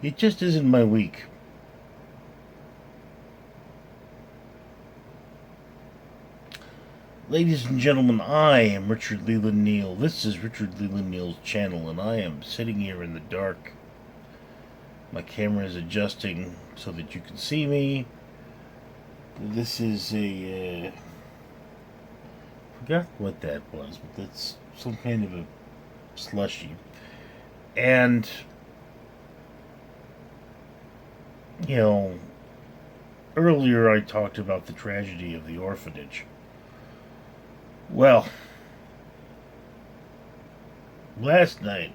It just isn't my week. Ladies and gentlemen, I am Richard Leland Neal. This is Richard Leland Neal's channel, and I am sitting here in the dark. My camera is adjusting so that you can see me. This is a... forgot what that was, but that's some kind of a slushy. And, you know, earlier I talked about the tragedy of the orphanage. Well, last night,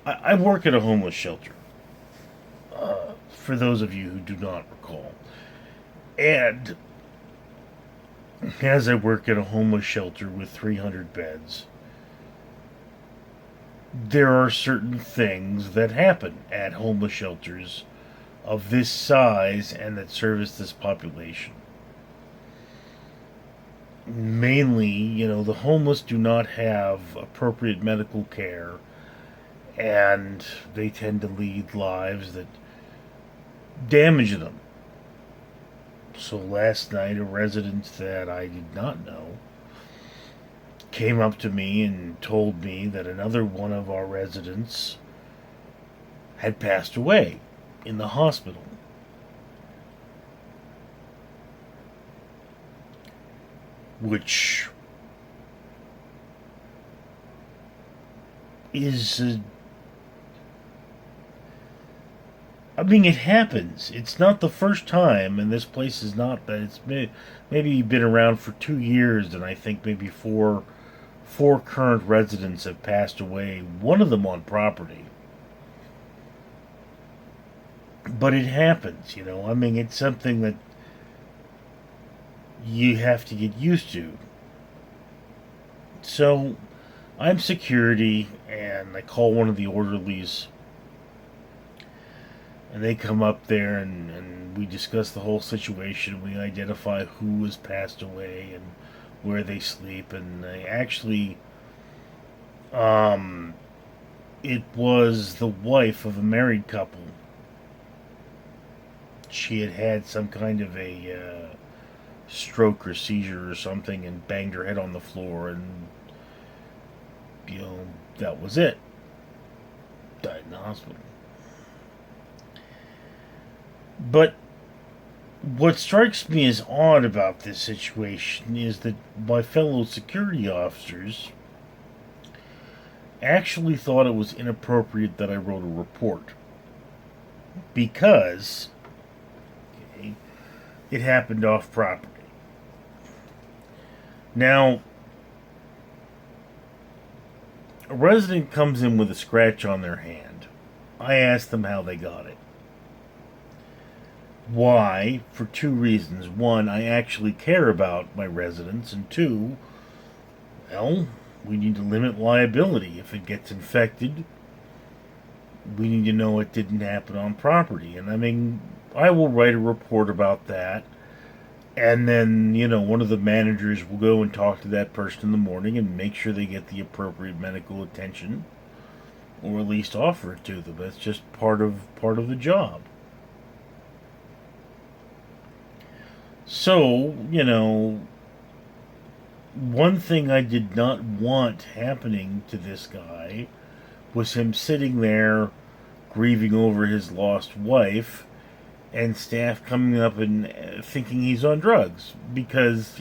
I work at a homeless shelter, for those of you who do not recall. And as I work at a homeless shelter with 300 beds, there are certain things that happen at homeless shelters of this size and that service this population. Mainly, the homeless do not have appropriate medical care, and they tend to lead lives that damage them. So last night, a resident that I did not know came up to me and told me that another one of our residents had passed away in the hospital. Which is, it happens. It's not the first time, and this place is not, but it's maybe been around for 2 years, and I think maybe four current residents have passed away, one of them on property. But it happens, it's something that you have to get used to. So, I'm security, and I call one of the orderlies, and they come up there, and we discuss the whole situation. We identify who has passed away and where they sleep, and it was the wife of a married couple. She had had some kind of a stroke or seizure or something and banged her head on the floor, and that was it. Died in the hospital. But what strikes me as odd about this situation is that my fellow security officers actually thought it was inappropriate that I wrote a report, because it happened off property. Now, a resident comes in with a scratch on their hand. I ask them how they got it. Why? For two reasons. One, I actually care about my residents, and two, well, we need to limit liability. If it gets infected, we need to know it didn't happen on property. And I will write a report about that, and then, one of the managers will go and talk to that person in the morning and make sure they get the appropriate medical attention, or at least offer it to them. That's just part of the job. So, one thing I did not want happening to this guy was him sitting there grieving over his lost wife, and staff coming up and thinking he's on drugs. Because,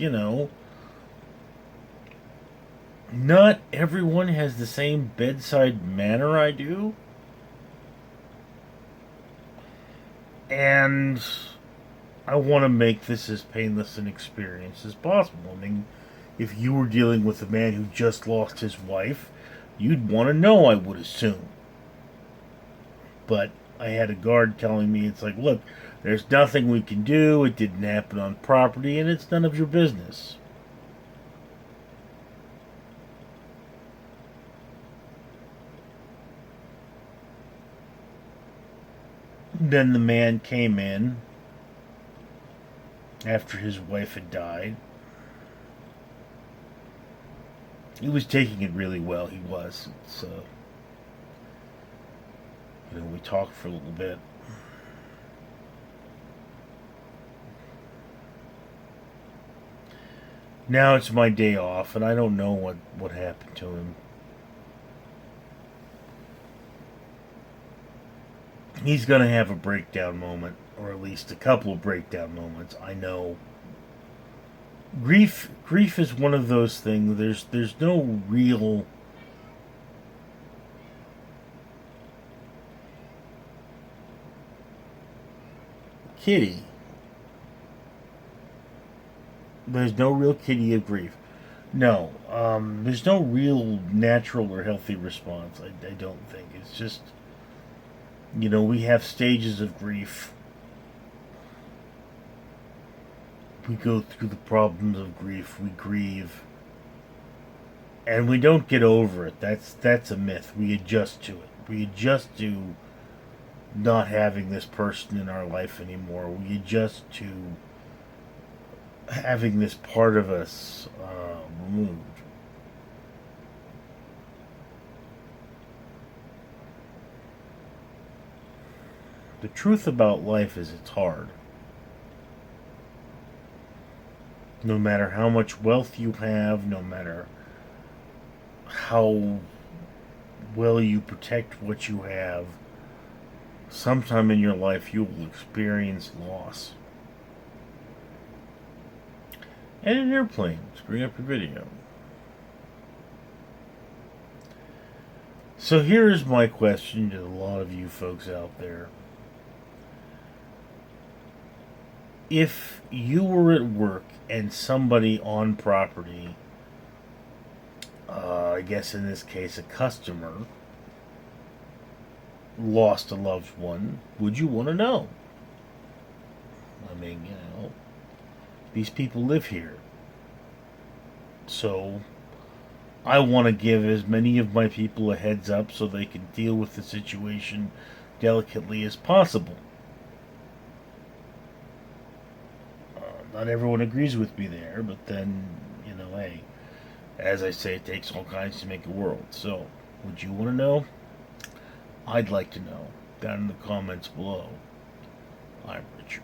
not everyone has the same bedside manner I do. And I want to make this as painless an experience as possible. If you were dealing with a man who just lost his wife, you'd want to know, I would assume. But I had a guard telling me, it's like, look, there's nothing we can do, it didn't happen on property, and it's none of your business. Then the man came in after his wife had died. He was taking it really well, he was. we talked for a little bit. Now it's my day off, and I don't know what happened to him. He's going to have a breakdown moment, or at least a couple of breakdown moments. I know. Grief is one of those things. There's no real kitty. There's no real kitty of grief. No, there's no real natural or healthy response. I don't think. It's just, we have stages of grief. We go through the problems of grief. We grieve, and we don't get over it. That's a myth. We adjust to it. We adjust to not having this person in our life anymore. We adjust to having this part of us removed. The truth about life is it's hard. No matter how much wealth you have, no matter how well you protect what you have, sometime in your life you will experience loss. And an airplane, screwing up your video. So here's my question to a lot of you folks out there. If you were at work and somebody on property, I guess in this case a customer, lost a loved one, would you want to know? I mean, these people live here. So I want to give as many of my people a heads up so they can deal with the situation delicately as possible. Not everyone agrees with me there, but then, hey, as I say, it takes all kinds to make a world. So, would you want to know? I'd like to know. Down in the comments below. I'm Richard.